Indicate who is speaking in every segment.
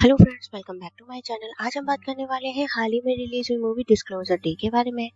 Speaker 1: Hello friends, welcome back to my channel. आज हम बात करने वाले हैं हाल ही में रिलीज हुई मूवी डिस्क्लोजर डे के बारे में।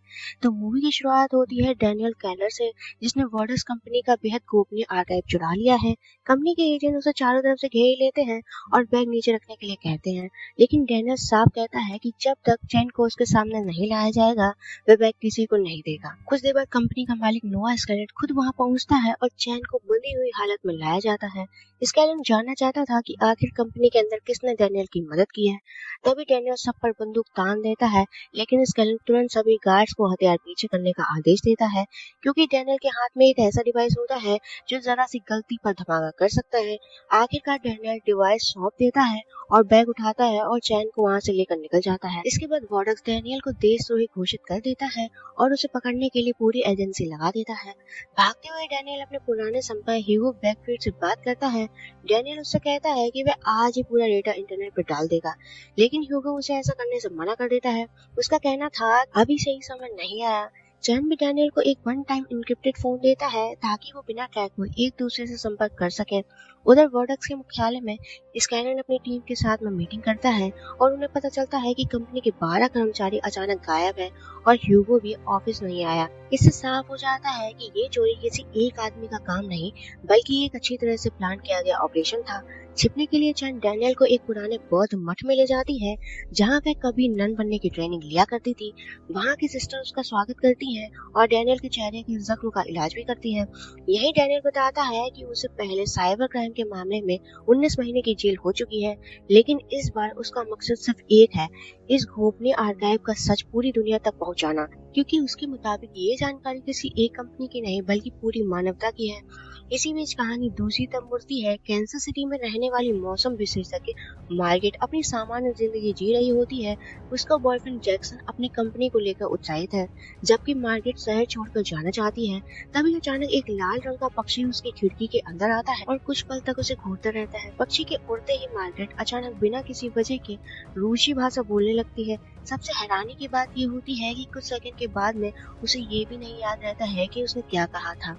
Speaker 1: तो मूवी की शुरुआत होती है डैनियल केलर से, जिसने वर्डस कंपनी का बेहद गोपनीय आर्काइव चुरा लिया है। कंपनी के एजेंट उसे चारों तरफ से घेर लेते हैं और बैग नीचे रखने के लिए कहते हैं, लेकिन डैनियल साफ कहता है कि जब तक चैन को उसके सामने नहीं लाया जाएगा वह बैग किसी को नहीं देगा। कुछ देर बाद कंपनी का मालिक नोआ स्केलेट खुद वहां पहुंचता है और चैन को बंधी हुई हालत में लाया जाता है। स्केलेट जानना चाहता था कि आखिर कंपनी के अंदर किसने डैनियल की मदद की है। तभी डैनियल सब पर बंदूक तान देता है, लेकिन स्केलेट तुरंत सभी गार्ड्स को हथियार पीछे करने का आदेश देता है, क्योंकि डैनियल के हाथ में एक ऐसा डिवाइस होता है जो जरा सी गलती पर धमाका कर सकता है। आखिरकार डैनियल डिवाइस सौंप देता है और बैग उठाता है और चैन को वहां से लेकर निकल जाता है। इसके बाद वॉर्डक्स डैनियल को देशद्रोही घोषित कर देता है और उसे पकड़ने के लिए पूरी एजेंसी लगा देता है। भागते हुए डैनियल अपने पुराने संपर्क ह्यूगो बैकफील्ड से बात करता है। डैनियल उससे कहता है कि वह आज ही पूरा डेटा इंटरनेट पर डाल देगा, लेकिन ह्यूगो उसे ऐसा करने से मना कर देता है। उसका कहना था अभी सही समय नहीं आया। चैन भी डैनियल को एक वन टाइम इंक्रिप्टेड फोन देता है ताकि वो बिना ट्रैक हुए एक दूसरे से संपर्क कर सके। उधर वर्डक्स के मुख्यालय में स्कैनर अपनी टीम के साथ में मीटिंग करता है और उन्हें पता चलता है कि कंपनी के 12 कर्मचारी अचानक गायब हैं और ह्यूगो भी ऑफिस नहीं आया। इससे साफ हो जाता है कि ये चोरी किसी एक आदमी का काम नहीं, बल्कि एक अच्छी तरह से प्लान किया गया ऑपरेशन था। छिपने के लिए चैन डैनियल को एक पुराने बौद्ध मठ में ले जाती है, जहाँ वह कभी नन बनने की ट्रेनिंग लिया करती थी। वहाँ की सिस्टर उसका स्वागत करती हैं और डैनियल के चेहरे के जख्म का इलाज भी करती हैं। यही डैनियल बताता है कि उसे पहले साइबर क्राइम के मामले में 19 महीने की जेल हो चुकी है, लेकिन इस बार उसका मकसद सिर्फ एक है, इस गोपनीय आर्काइव का सच पूरी दुनिया तक पहुंचाना, क्योंकि उसके मुताबिक ये जानकारी किसी एक कंपनी की नहीं बल्कि पूरी मानवता की है। इसी बीच कहानी दूसरी तरफ मुड़ती है। कैंसस सिटी में रहने वाली मौसम विशेषज्ञ मार्गेट अपनी सामान्य जिंदगी जी रही होती है। उसका बॉयफ्रेंड जैक्सन अपनी कंपनी को लेकर उत्साहित है, जबकि मार्गेट शहर छोड़कर जाना चाहती है। तभी अचानक एक लाल रंग का पक्षी उसकी खिड़की के अंदर आता है और कुछ पल तक उसे घूरता रहता है। पक्षी के उड़ते ही मार्गेट अचानक बिना किसी वजह के रूसी भाषा बोलने लगती है। सबसे हैरानी की बात ये होती है कि कुछ सेकंड के बाद में उसे ये भी नहीं याद रहता है कि उसने क्या कहा था।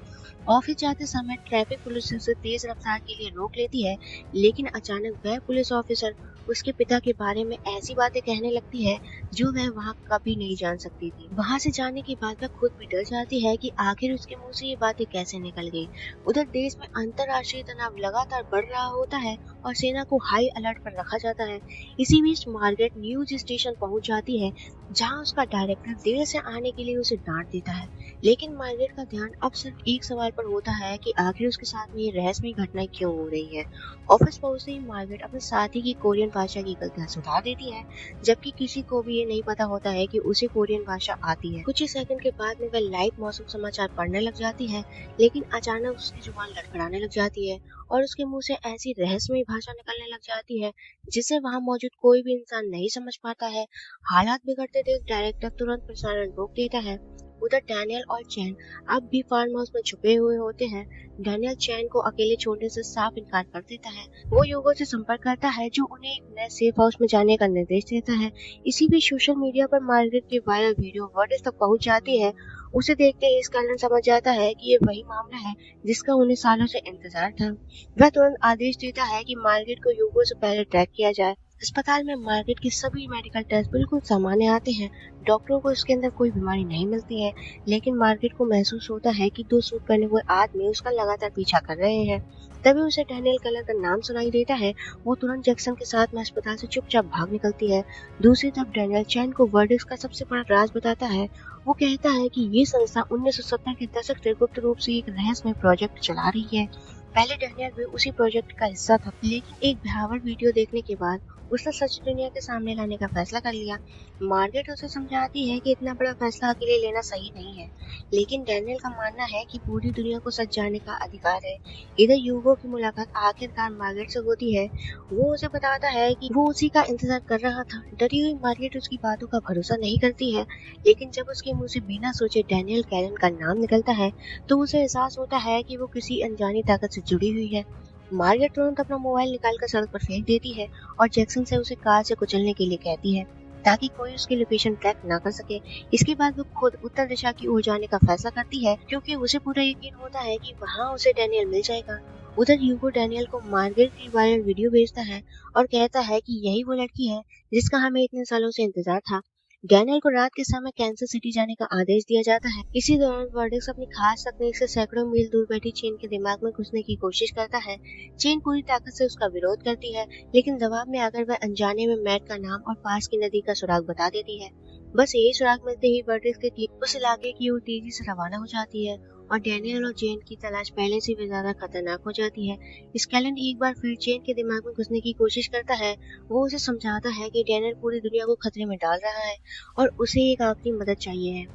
Speaker 1: ऑफिस जाते समय ट्रैफिक पुलिस उसे तेज रफ्तार के लिए रोक लेती है, लेकिन अचानक वह पुलिस ऑफिसर उसके पिता के बारे में ऐसी बातें कहने लगती है जो वह वहाँ कभी नहीं जान सकती थी। वहाँ से जाने के बाद वह खुद भी डर जाती है कि आखिर उसके मुंह से ये बातें कैसे निकल गई। उधर देश में अंतर्राष्ट्रीय तनाव लगातार बढ़ रहा होता है और सेना को हाई अलर्ट पर रखा जाता है। इसी बीच मार्गरेट न्यूज स्टेशन पहुंच जाती है, जहां उसका डायरेक्टर देर से आने के लिए उसे डांट देता है, लेकिन मार्गरेट का ध्यान अब सिर्फ एक सवाल पर होता है कि आखिर उसके साथ में ये रहस्यमय घटनाएं क्यों हो रही है। ऑफिस पहुंचते ही मार्गरेट अपने साथी की कोरियन भाषा की गलतियां सुधार देती है, जबकि किसी को भी ये नहीं पता होता है कि उसे कोरियन भाषा आती है। कुछ ही सेकंड के बाद में वह लाइव मौसम समाचार पढ़ने लग जाती है, लेकिन अचानक उसकी जुबान लड़खड़ाने लग जाती है और उसके मुंह से ऐसी रहस्यमय भाषा निकलने लग जाती है जिसे वहां मौजूद कोई भी इंसान नहीं समझ पाता है। हालात बिगड़ते देख डायरेक्टर तुरंत प्रसारण रोक देता है। उधर डैनियल और चैन अब भी फार्म हाउस में छुपे हुए होते हैं। डैनियल चैन को अकेले छोड़ने से साफ इनकार कर देता है। वो यूगो से संपर्क करता है, जो उन्हें एक नए सेफ हाउस में जाने का निर्देश देता है। इसी बीच सोशल मीडिया पर मार्गरेट की वायरल वीडियो वर्ड्स तक पहुंच जाती है। उसे देखते ही स्कैलर समझ जाता है कि ये वही मामला है जिसका उन्हें सालों से इंतजार था। वह तुरंत आदेश देता है कि मार्गरेट को यूगो से पहले ट्रैक किया जाए। अस्पताल में मार्गरेट के सभी मेडिकल टेस्ट बिल्कुल सामान्य आते हैं। डॉक्टरों को इसके अंदर कोई बीमारी नहीं मिलती है, लेकिन मार्गरेट को महसूस होता है कि दो सूट पहने हुए आदमी उसका लगातार पीछा कर रहे हैं। तभी उसे डैनियल केलर का नाम सुनाई देता है। वो तुरंत जैक्सन के साथ में अस्पताल से चुपचाप भाग निकलती है। दूसरी तरफ डैनियल चैन को वर्डिक्स का सबसे बड़ा राज बताता है। वो कहता है कि ये संस्था 1970 के दशक से गुप्त रूप से एक रहस्यमय प्रोजेक्ट चला रही है। पहले डैनियल भी उसी प्रोजेक्ट का हिस्सा था, लेकिन एक भयावह वीडियो देखने के बाद उसने सच दुनिया के सामने लाने का फैसला कर लिया। मार्गरेट उसे समझाती है कि इतना बड़ा फैसला अकेले लेना सही नहीं है, लेकिन डैनियल का मानना है कि पूरी दुनिया को सच जानने का अधिकार है। इधर यूगो की मुलाकात आखिरकार मार्गरेट से होती है। वो उसे बताता है कि वो उसी का इंतजार कर रहा था। डरी हुई मार्गरेट उसकी बातों का भरोसा नहीं करती है, लेकिन जब उसके मुंह से बिना सोचे डैनियल कैलन का नाम निकलता है, तो उसे एहसास होता है कि वो किसी अनजानी ताकत से जुड़ी हुई है। मार्गरेट तुरंत अपना मोबाइल निकालकर सड़क पर फेंक देती है और जैक्सन से उसे कार से कुचलने के लिए कहती है, ताकि कोई उसकी लोकेशन ट्रैक ना कर सके। इसके बाद वो खुद उत्तर दिशा की ओर जाने का फैसला करती है, क्योंकि उसे पूरा यकीन होता है कि वहाँ उसे डैनियल मिल जाएगा। उधर ह्यूगो डैनियल को मार्गरेट की वायरल वीडियो भेजता है और कहता है कि यही वो लड़की है जिसका हमें इतने सालों से इंतजार था। डैनियल को रात के समय कैंसर सिटी जाने का आदेश दिया जाता है। इसी दौरान वर्डिक्स अपनी खास तकनीक से सैकड़ों मील दूर बैठी चेन के दिमाग में घुसने की कोशिश करता है। चेन पूरी ताकत से उसका विरोध करती है, लेकिन दबाव में आकर वह अनजाने में मैट का नाम और पास की नदी का सुराग बता देती है। बस यही सुराग मिलते ही वर्डिक्स की टीम उस इलाके की ओर तेजी से रवाना हो जाती है और डैनियल और जेन की तलाश पहले से भी ज्यादा खतरनाक हो जाती है। स्कैलन एक बार फिर जेन के दिमाग में घुसने की कोशिश करता है। वो उसे समझाता है कि डैनियल पूरी दुनिया को खतरे में डाल रहा है और उसे एक आखिरी मदद चाहिए है।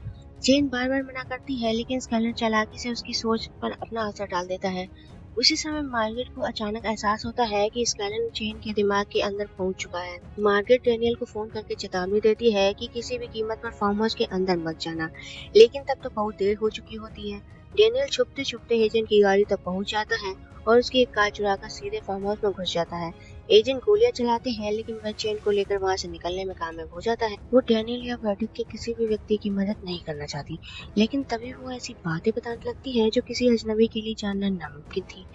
Speaker 1: जेन बार बार मना करती है, लेकिन स्कैलन चालाकी से उसकी सोच पर अपना असर डाल देता है। उसी समय मार्गरेट को अचानक एहसास होता है कि स्कैलन जेन के दिमाग के अंदर पहुंच चुका है। मार्गरेट डैनियल को फोन करके चेतावनी देती है कि किसी भी कीमत पर फार्म हाउस के अंदर मत जाना, लेकिन तब तो बहुत देर हो चुकी होती है। डैनियल छुपते छुपते एजेंट की गाड़ी तक पहुंच जाता है और उसकी एक कार चुराकर सीधे फार्म हाउस में घुस जाता है। एजेंट गोलियां चलाते हैं, लेकिन वह चेन को लेकर वहां से निकलने में कामयाब हो जाता है। वो डैनियल या वर्डिक के किसी भी व्यक्ति की मदद नहीं करना चाहती, लेकिन तभी वो ऐसी बातें बताने लगती है जो किसी अजनबी के लिए जानना नामुमकिन थी।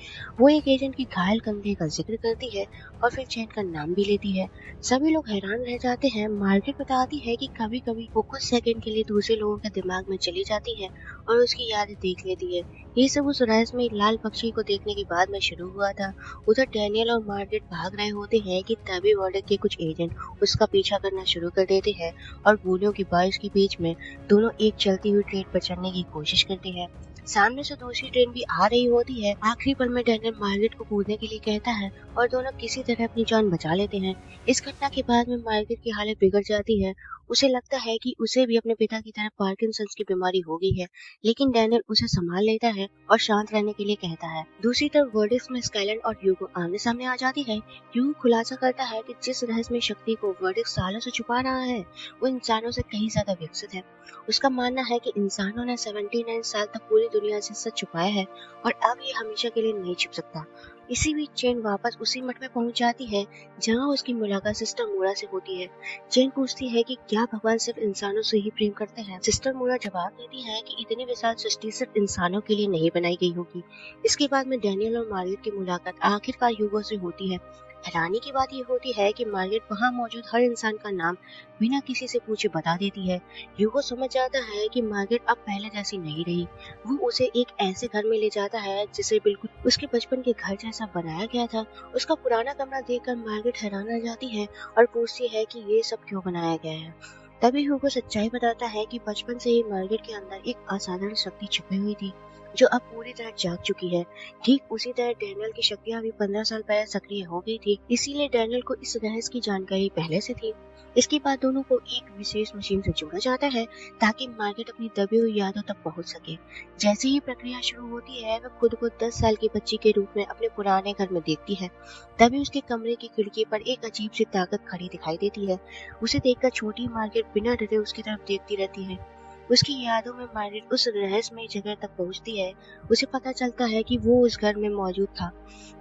Speaker 1: वो एक एजेंट के घायल कंधे का जिक्र करती है और फिर चेन का नाम भी लेती है। सभी लोग हैरान रह जाते हैं। मार्गरेट बताती है कि कभी कभी वो कुछ सेकंड के लिए दूसरे लोगों के दिमाग में चली जाती है और उसकी यादें देख लेती है। ये सब उस रहस्य में लाल पक्षी को देखने के बाद में शुरू हुआ था। उधर डैनियल और मार्गरेट भाग रहे होते हैं कि तभी वर्डिक के कुछ एजेंट उसका पीछा करना शुरू कर देते हैं और गोलियों की बारिश के बीच में दोनों एक चलती हुई ट्रेन पर चढ़ने की कोशिश करते हैं। सामने से दूसरी ट्रेन भी आ रही होती है। आखिरी पल में डैनियल मार्गरेट को कूदने के लिए कहता है और दोनों किसी तरह अपनी जान बचा लेते हैं। इस घटना के बाद में मार्गरेट की हालत बिगड़ जाती है। उसे लगता है कि उसे भी अपने पिता की तरह पार्किंसंस की बीमारी हो गई है, लेकिन डैनियल उसे संभाल लेता है और शांत रहने के लिए कहता है। दूसरी तरफ वर्डिक्स में स्कैलन और ह्यूगो आमने सामने आ जाती है। ह्यूगो खुलासा करता है कि जिस रहस्यमय शक्ति को वर्डिक्स सालों से छुपा रहा है, वो इंसानों से कहीं ज्यादा विकसित है। उसका मानना है कि इंसानों ने 79 साल तक पूरी दुनिया से सच छुपाया है और अब ये हमेशा के लिए नहीं छुप सकता। इसी बीच चेन वापस उसी मठ में पहुंच जाती है जहां उसकी मुलाकात सिस्टर मोरा से होती है। चेन पूछती है कि क्या भगवान सिर्फ इंसानों से ही प्रेम करते हैं। सिस्टर मोरा जवाब देती है कि इतनी विशाल सृष्टि सिर्फ इंसानों के लिए नहीं बनाई गई होगी। इसके बाद में डैनियल और मार्गरेट की मुलाकात आखिरकार ह्यूगो से होती है। हैरानी की बात यह होती है कि मार्गरेट वहां मौजूद हर इंसान का नाम बिना किसी से पूछे बता देती है। ह्यूगो समझ जाता है कि मार्गरेट अब पहले जैसी नहीं रही। वो उसे एक ऐसे घर में ले जाता है जिसे बिल्कुल उसके बचपन के घर जैसा बनाया गया था। उसका पुराना कमरा देखकर मार्गरेट हैरान रह जाती है और पूछती है कि ये सब क्यों बनाया गया है। तभी ह्यूगो सच्चाई बताता है कि बचपन से ही मार्गरेट के अंदर एक असाधारण शक्ति छुपी हुई थी जो अब पूरी तरह जाग चुकी है। ठीक उसी तरह डैनियल की शक्तियां भी 15 साल पहले सक्रिय हो गई थी, इसीलिए डैनियल को इस रहस्य की जानकारी पहले से थी। इसके बाद दोनों को एक विशेष मशीन से जोड़ा जाता है ताकि मार्गरेट अपनी दबी हुई यादों तक पहुंच सके। जैसे ही प्रक्रिया शुरू होती है, वह खुद को 10 साल की बच्ची के रूप में अपने पुराने घर में देखती है। तभी उसके कमरे की खिड़की पर एक अजीब सी ताकत खड़ी दिखाई देती है। उसे देखकर छोटी मार्गरेट बिना डरे उसकी तरफ देखती रहती है। उसकी यादों में मार्गरेट उस रहस्यमय जगह तक पहुंचती है। उसे पता चलता है कि वो उस घर में मौजूद था।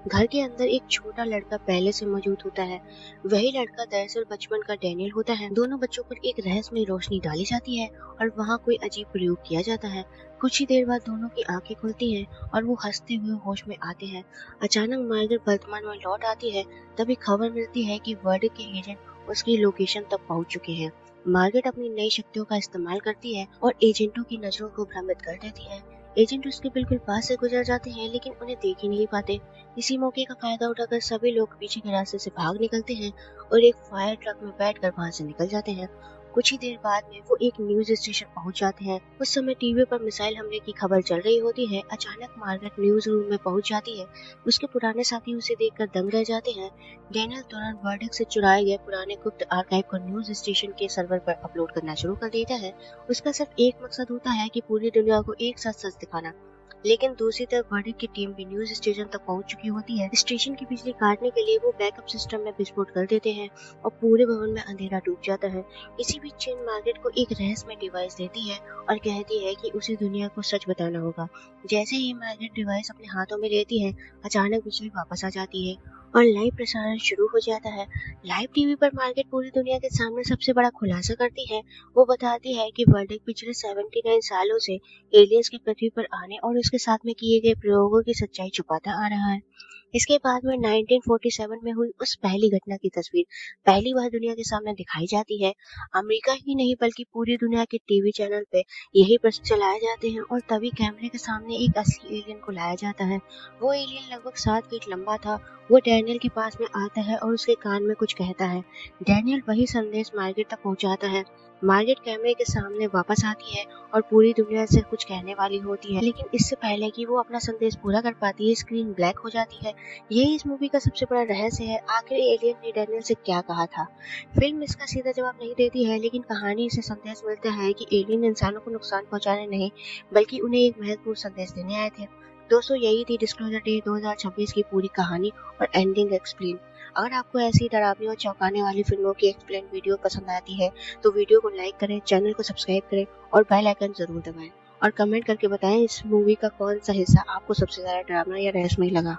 Speaker 1: घर के अंदर एक छोटा लड़का पहले से मौजूद होता है। वही लड़का दरअसल बचपन का डैनियल होता है। दोनों बच्चों पर एक रहस्यमय रोशनी डाली जाती है और वहाँ कोई अजीब प्रयोग किया जाता है। कुछ ही देर बाद दोनों की आंखें खुलती हैं और वो हंसते हुए होश में आते हैं। अचानक मार्गरेट वर्तमान में लौट आती है। तभी खबर मिलती है कि वर्डिक के एजेंट उसकी लोकेशन तक पहुंच चुके हैं। मार्गरेट अपनी नई शक्तियों का इस्तेमाल करती है और एजेंटों की नजरों को भ्रमित कर देती है। एजेंट उसके बिल्कुल पास से गुजर जाते हैं, लेकिन उन्हें देख ही नहीं पाते। इसी मौके का फायदा उठाकर सभी लोग पीछे के रास्ते से भाग निकलते हैं और एक फायर ट्रक में बैठकर वहां से निकल जाते हैं। कुछ ही देर बाद में वो एक न्यूज स्टेशन पहुंच जाते हैं। उस समय टीवी पर मिसाइल हमले की खबर चल रही होती है। अचानक मार्गरेट न्यूज रूम में पहुंच जाती है। उसके पुराने साथी उसे देखकर दंग रह जाते हैं। डैनियल तुरंत वर्डिक से चुराए गए पुराने गुप्त आर्काइव को न्यूज स्टेशन के सर्वर पर अपलोड करना शुरू कर देता है। उसका सिर्फ एक मकसद होता है कि पूरी दुनिया को एक साथ सच दिखाना। लेकिन दूसरी तरफ वर्डिक की टीम भी न्यूज स्टेशन तक पहुंच चुकी होती है। स्टेशन की बिजली काटने के लिए वो बैकअप सिस्टम में विस्फोट कर देते हैं और पूरे भवन में अंधेरा डूब जाता है। इसी बीच चेन मार्गरेट को एक रहस्यमय डिवाइस देती है और कहती है कि उसे दुनिया को सच बताना होगा। जैसे ही मार्गरेट डिवाइस अपने हाथों में लेती है, अचानक बिजली वापस आ जाती है और लाइव प्रसारण शुरू हो जाता है। लाइव टीवी पर मार्केट पूरी दुनिया के सामने सबसे बड़ा खुलासा करती है। वो बताती है कि वर्ल्ड पिछले 79 सालों से एलियंस की पृथ्वी पर आने और उसके साथ में किए गए प्रयोगों की सच्चाई छुपाता आ रहा है। इसके बाद में 1947 में हुई उस पहली घटना की तस्वीर पहली बार दुनिया के सामने दिखाई जाती है। अमेरिका ही नहीं बल्कि पूरी दुनिया के टीवी चैनल पे यही प्रश्न चलाए जाते हैं और तभी कैमरे के सामने एक असली एलियन को लाया जाता है। वो एलियन लगभग 7 फीट लंबा था। वो डैनियल के पास में आता है और उसके कान में कुछ कहता है। डैनियल वही संदेश मार्गरेट तक पहुंचाता है। मार्गरेट कैमरे के सामने वापस आती है और पूरी दुनिया से कुछ कहने वाली होती है, लेकिन इससे पहले कि वो अपना संदेश पूरा कर पाती है स्क्रीन ब्लैक हो जाती है। यही इस मूवी का सबसे बड़ा रहस्य है, आखिर एलियन ने डैनियल से क्या कहा था। फिल्म इसका सीधा जवाब नहीं देती है, लेकिन कहानी से संदेश मिलता है कि एलियन इंसानों को नुकसान पहुंचाने नहीं बल्कि उन्हें एक महत्वपूर्ण संदेश देने आए थे। दोस्तों, यही थी डिस्क्लोजर डे 2026 की पूरी कहानी और एंडिंग एक्सप्लेन। अगर आपको ऐसी डरावनी और चौंकाने वाली फिल्मों की एक्सप्लेन वीडियो पसंद आती है तो वीडियो को लाइक करें, चैनल को सब्सक्राइब करें और बेल आइकन जरूर दबाएं। और कमेंट करके बताएं इस मूवी का कौन सा हिस्सा आपको सबसे ज्यादा डरावना या रहस्यमय लगा।